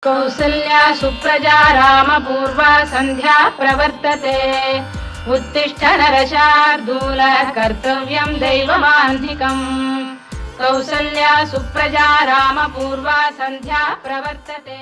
कौसल्या सुप्रजा रामपूर्वा सन्ध्या प्रवर्तते उत्तिष्ठ नरशार्दूल कर्तव्यं दैवमान्धिकम् कौसल्या सुप्रजा रामपूर्वा सन्ध्या प्रवर्तते।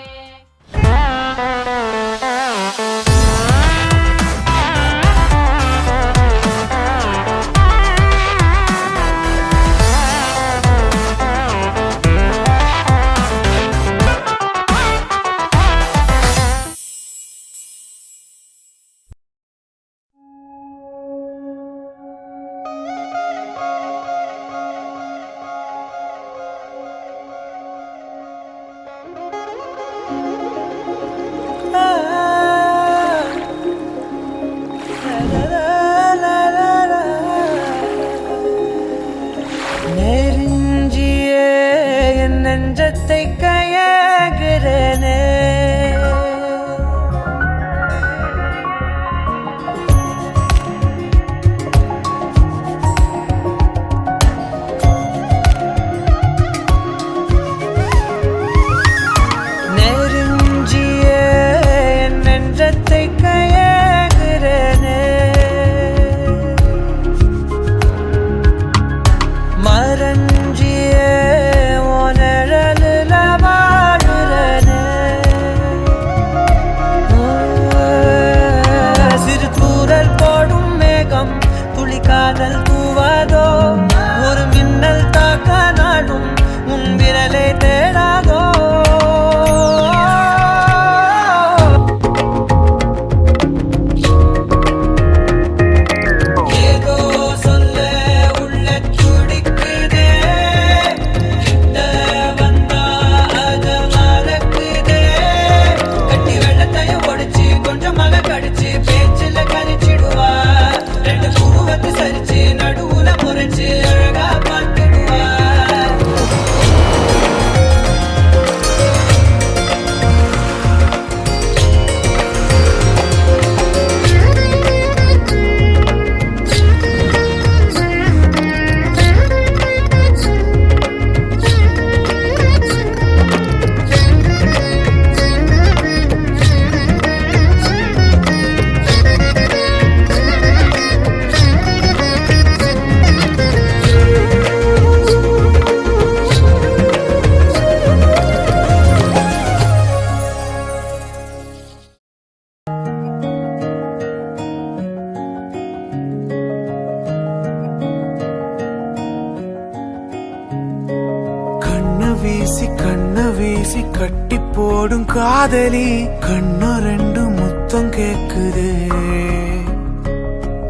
வீசி கட்டி போடும் காதலி கண்ணு ரெண்டு முத்தம் கேக்குது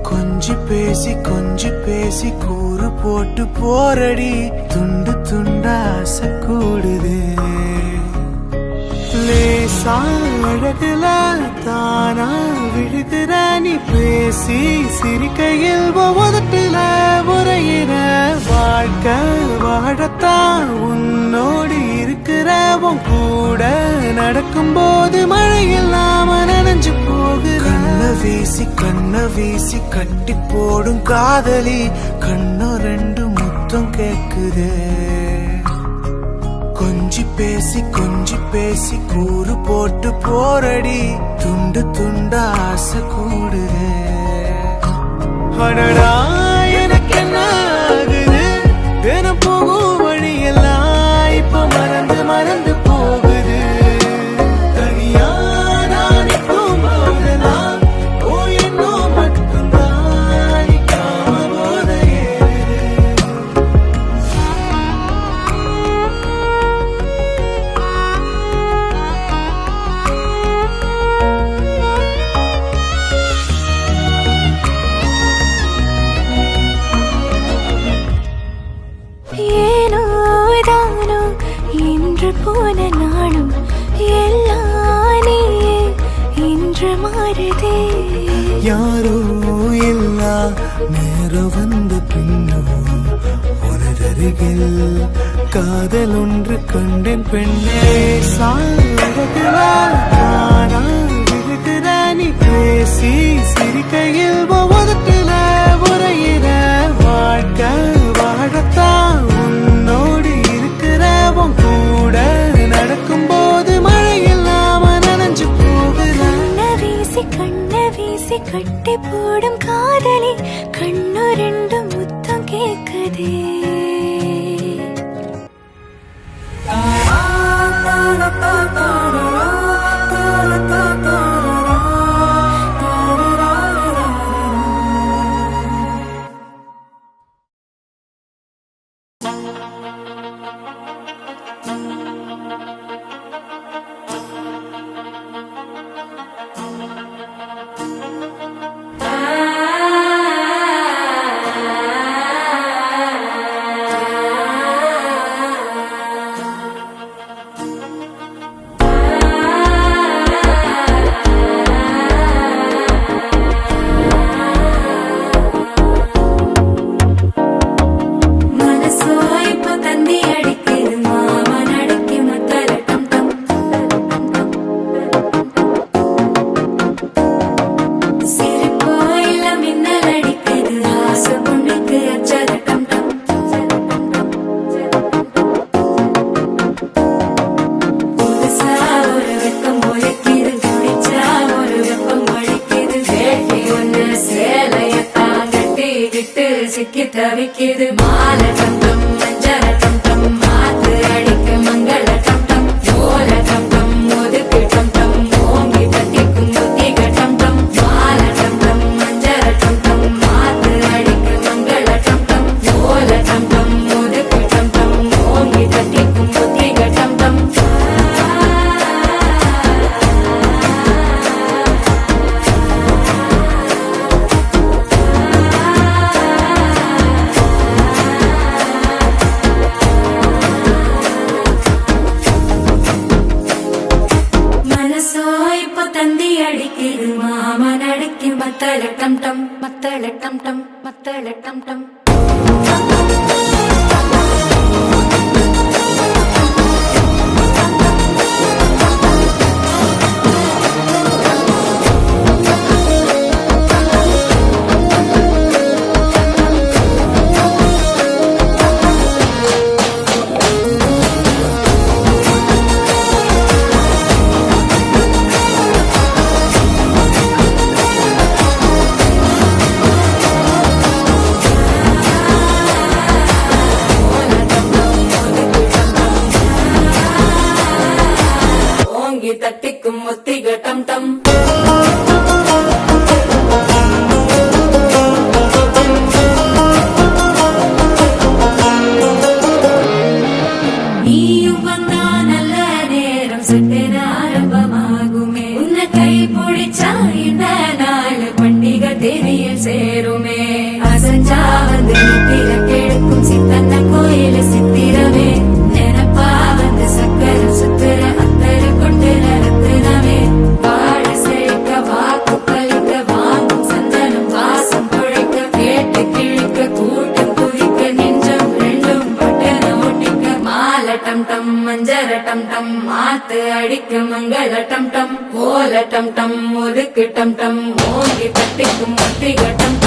கொஞ்சி பேசி கூறு போட்டு போரடி துண்டு துண்டா ஆசை கூடுது லேசா அழகுல தானா விழுகிற நீ பேசி சிரிக்கையில் ஒவ்வொருல உரையிற வாழ்க்கை வாழத்தான் உன்னோடு இருக்கிற உன் கூட நடக்கும் போது மழை இல்லாம நனைஞ்சு போகுற கண்ண வீசி கட்டி போடும் காதலி கண்ணு ரெண்டு முத்தம் கேக்குது கொஞ்சி பேசி கூறு போட்டு போரடி துண்டு துண்டா ஆசை கூடுது அடடா எனக்கு என்ன ஆகுது தினம் போகும் வழியெல்லாம் இப்ப மறந்து போகுது தனியா நான் நிற்கும் போதெல்லாம் ஓ என்னோ மட்டும்தான் நிற்காம போத போன நாளும் எல்லாம் நீயே இன்று மாறுதே யாரோ எல்லா நேரம் வந்த பின்னோ உனதருகில் காதல் ஒன்று கண்டேன் பெண்ணே சாழகுல தானா விழுகிற நீ பேசி சிரிக்கையில் ஒவ்வொருல உரையிற வாழ்க்கை வாழத்தான் உன்னோடு இருக்கிற உன் கூட நடக்கும் போது மழையில் போட்டி போடும் காதலி கண்ணு ரெண்டு முத்தம் கேக்குதே சிக்கி தவிக்குது மாலை டம் மஞ்சள டம் மாத்து அடிக்க மங்கள டம் ஓல டம் ஒதுக்கு டம் ஓங்கி தட்டிக்கும் புத்திக டம் மாலை டம் மஞ்சள டம் மாத்து அடிக்க மங்கள டம் ஓல டம் ஒதுக்கு டம் ஓங்கி தட்டிக்கும் புத்திக டம் அடிக்குது மாமன் அடிக்கு மத்தள டம் டம் மத்தள டம் டம் மத்தள டம் டம் தட்டிக்கும் ஒத்திக டம் டம் நீயும் வந்தா நல்ல நேரம் சட்டென ஆரம்பமாகுமே உன்னை கை பிடிச்சா இந்த நாள் பண்டிகை தேதியில் சேருமே அசஞ்சா வந்து நித்திர கெடுக்கும் சித்தன்ன கோயில சித்திரமே நினப்பா வந்து சக்கர சுத்துற அத்தர கொண்டு நடத்துனவே பாட செழிக்க வாக்கு பலிக்க வாங்கும் சந்தனம் வாசம் குழைக்க கேட்டு கிழிக்க கூட்டம் குதிக்க நெஞ்சம் ரெண்டும் பட்டன ஒட்டிக்க மாலை டம் டம் மஞ்சர டம் டம் மாத்து அடிக்க மங்கள டம் டம் ஓல டம் டம் ஒதுக்கு டம் டம் ஓங்கி தட்டிக்கும் ஒத்திக டம்